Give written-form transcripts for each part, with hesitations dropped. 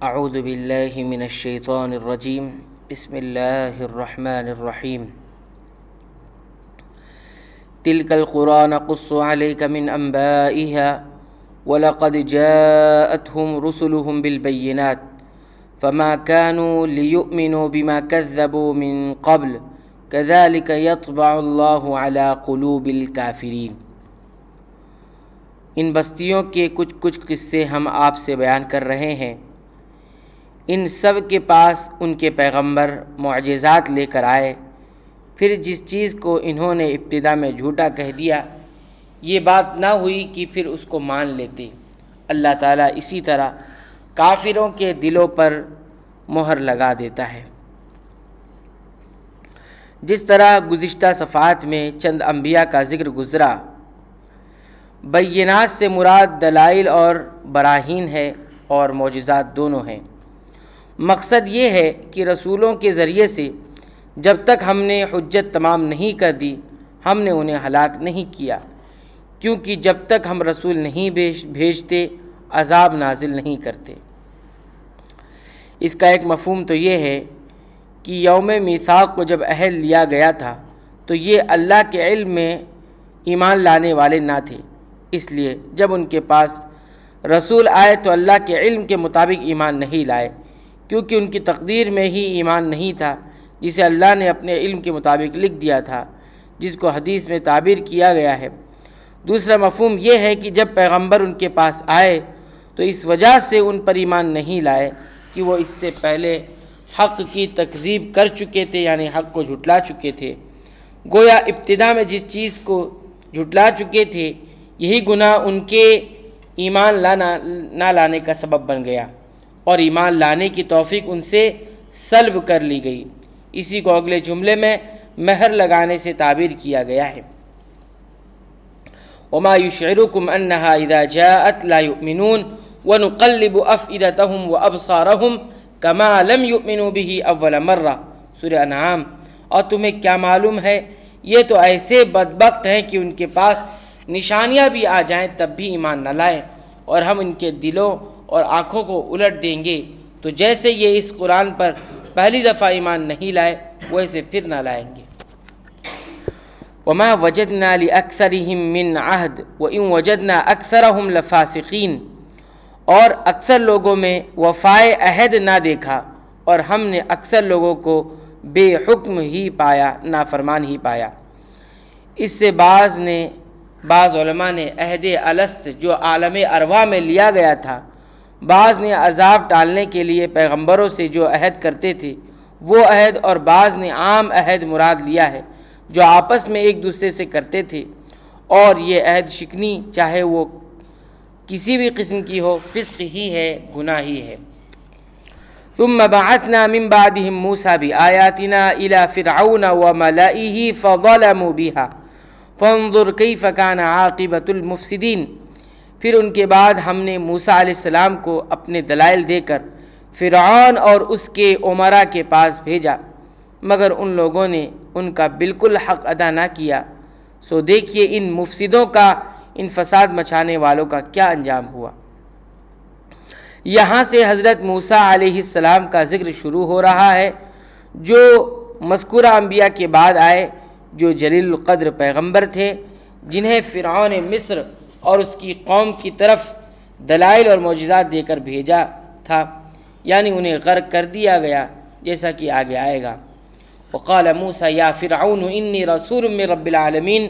اعوذ باللہ من الشیطان الرجیم بسم اللہ الرحمن الرحیم تلک القری نقص علیک من انبائها ولقد جاءتهم رسلهم بالبینات فما كانوا ليؤمنوا بما كذبوا من قبل كذلك يطبع الله على قلوب الكافرین۔ ان بستیوں کے کچھ قصے ہم آپ سے بیان کر رہے ہیں۔ ان سب کے پاس ان کے پیغمبر معجزات لے کر آئے، پھر جس چیز کو انہوں نے ابتدا میں جھوٹا کہہ دیا، یہ بات نہ ہوئی کہ پھر اس کو مان لیتے۔ اللہ تعالیٰ اسی طرح کافروں کے دلوں پر مہر لگا دیتا ہے۔ جس طرح گزشتہ صفحات میں چند انبیاء کا ذکر گزرا، بینات سے مراد دلائل اور براہین ہے اور معجزات دونوں ہیں۔ مقصد یہ ہے کہ رسولوں کے ذریعے سے جب تک ہم نے حجت تمام نہیں کر دی، ہم نے انہیں ہلاک نہیں کیا، کیونکہ جب تک ہم رسول نہیں بھیجتے عذاب نازل نہیں کرتے۔ اس کا ایک مفہوم تو یہ ہے کہ یوم میثاق کو جب عہد لیا گیا تھا تو یہ اللہ کے علم میں ایمان لانے والے نہ تھے، اس لیے جب ان کے پاس رسول آئے تو اللہ کے علم کے مطابق ایمان نہیں لائے، کیونکہ ان کی تقدیر میں ہی ایمان نہیں تھا جسے اللہ نے اپنے علم کے مطابق لکھ دیا تھا، جس کو حدیث میں تعبیر کیا گیا ہے۔ دوسرا مفہوم یہ ہے کہ جب پیغمبر ان کے پاس آئے تو اس وجہ سے ان پر ایمان نہیں لائے کہ وہ اس سے پہلے حق کی تکذیب کر چکے تھے، یعنی حق کو جھٹلا چکے تھے۔ گویا ابتدا میں جس چیز کو جھٹلا چکے تھے یہی گناہ ان کے ایمان نہ لانے کا سبب بن گیا اور ایمان لانے کی توفیق ان سے سلب کر لی گئی۔ اسی کو اگلے جملے میں مہر لگانے سے تعبیر کیا گیا ہے۔ وما يشعركم انها اذا جاءت لا يؤمنون ونقلب افئدتهم وابصارهم كما لم يؤمنوا به اول مره، سورہ انعام۔ اور تمہیں کیا معلوم ہے، یہ تو ایسے بدبخت ہیں کہ ان کے پاس نشانیاں بھی آ جائیں تب بھی ایمان نہ لائیں، اور ہم ان کے دلوں اور آنکھوں کو الٹ دیں گے، تو جیسے یہ اس قرآن پر پہلی دفعہ ایمان نہیں لائے ویسے پھر نہ لائیں گے۔ وما وجدنا لأکثرهم من عہد وإن وجدنا أکثرهم لفاسقین، اور اکثر لوگوں میں وفائے عہد نہ دیکھا، اور ہم نے اکثر لوگوں کو بے حکم ہی پایا، نافرمان ہی پایا۔ اس سے بعض علماء نے عہد الست جو عالم ارواح میں لیا گیا تھا، بعض نے عذاب ٹالنے کے لیے پیغمبروں سے جو عہد کرتے تھے وہ عہد، اور بعض نے عام عہد مراد لیا ہے جو آپس میں ایک دوسرے سے کرتے تھے، اور یہ عہد شکنی چاہے وہ کسی بھی قسم کی ہو فسق ہی ہے، گناہ ہی ہے۔ ثم بعثنا من بعدهم موسى بآياتنا إلى فرعون وملئه فظلموا بها فانظر كيف كان عاقبة المفسدين۔ پھر ان کے بعد ہم نے موسیٰ علیہ السلام کو اپنے دلائل دے کر فرعون اور اس کے امراء کے پاس بھیجا، مگر ان لوگوں نے ان کا بالکل حق ادا نہ کیا، سو دیکھیے ان مفسدوں کا، ان فساد مچانے والوں کا کیا انجام ہوا۔ یہاں سے حضرت موسیٰ علیہ السلام کا ذکر شروع ہو رہا ہے، جو مذکورہ انبیاء کے بعد آئے، جو جلیل القدر پیغمبر تھے، جنہیں فرعون مصر اور اس کی قوم کی طرف دلائل اور معجزات دے کر بھیجا تھا، یعنی انہیں غرق کر دیا گیا، جیسا کہ آگے آئے گا۔ وقال موسیٰ یا فرعون انی رسول من رب العالمین،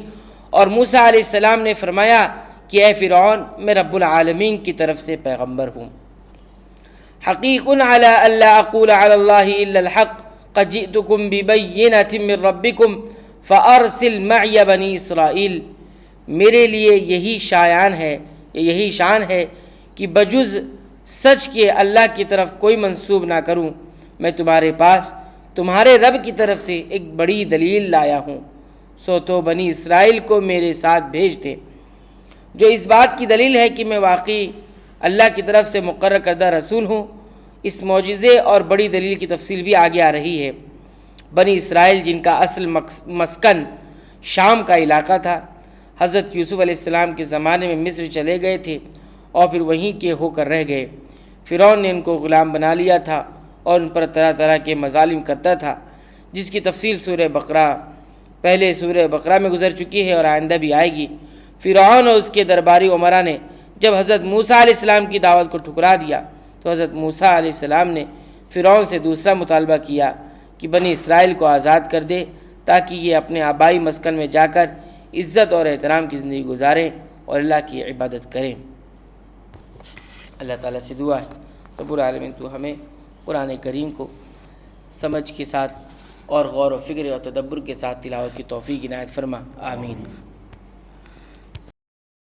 اور موسیٰ علیہ السلام نے فرمایا کہ اے فرعون، میں رب العالمین کی طرف سے پیغمبر ہوں۔ حقیق علی الا اقول علی اللہ الا الحق قد جئتکم ببینۃ من ربکم فارسل معی بنی اسرائیل۔ میرے لیے یہی شان ہے کہ بجز سچ کے اللہ کی طرف کوئی منسوب نہ کروں، میں تمہارے پاس تمہارے رب کی طرف سے ایک بڑی دلیل لایا ہوں، سو تو بنی اسرائیل کو میرے ساتھ بھیج دے، جو اس بات کی دلیل ہے کہ میں واقعی اللہ کی طرف سے مقرر کردہ رسول ہوں۔ اس معجزے اور بڑی دلیل کی تفصیل بھی آگے آ رہی ہے۔ بنی اسرائیل جن کا اصل مسکن شام کا علاقہ تھا، حضرت یوسف علیہ السلام کے زمانے میں مصر چلے گئے تھے اور پھر وہیں کے ہو کر رہ گئے۔ فرعون نے ان کو غلام بنا لیا تھا اور ان پر طرح طرح کے مظالم کرتا تھا، جس کی تفصیل پہلے سورہ بقرہ میں گزر چکی ہے اور آئندہ بھی آئے گی۔ فرعون اور اس کے درباری عمراء نے جب حضرت موسیٰ علیہ السلام کی دعوت کو ٹھکرا دیا تو حضرت موسیٰ علیہ السلام نے فرعون سے دوسرا مطالبہ کیا کہ بنی اسرائیل کو آزاد کر دے تاکہ یہ اپنے آبائی مسکن میں جا کر عزت اور احترام کی زندگی گزاریں اور اللہ کی عبادت کریں۔ اللہ تعالیٰ سے دعا ہے رب العالمین تو ہمیں قرآن کریم کو سمجھ کے ساتھ اور غور و فکر اور تدبر کے ساتھ تلاوت کی توفیق عنایت فرما، آمین۔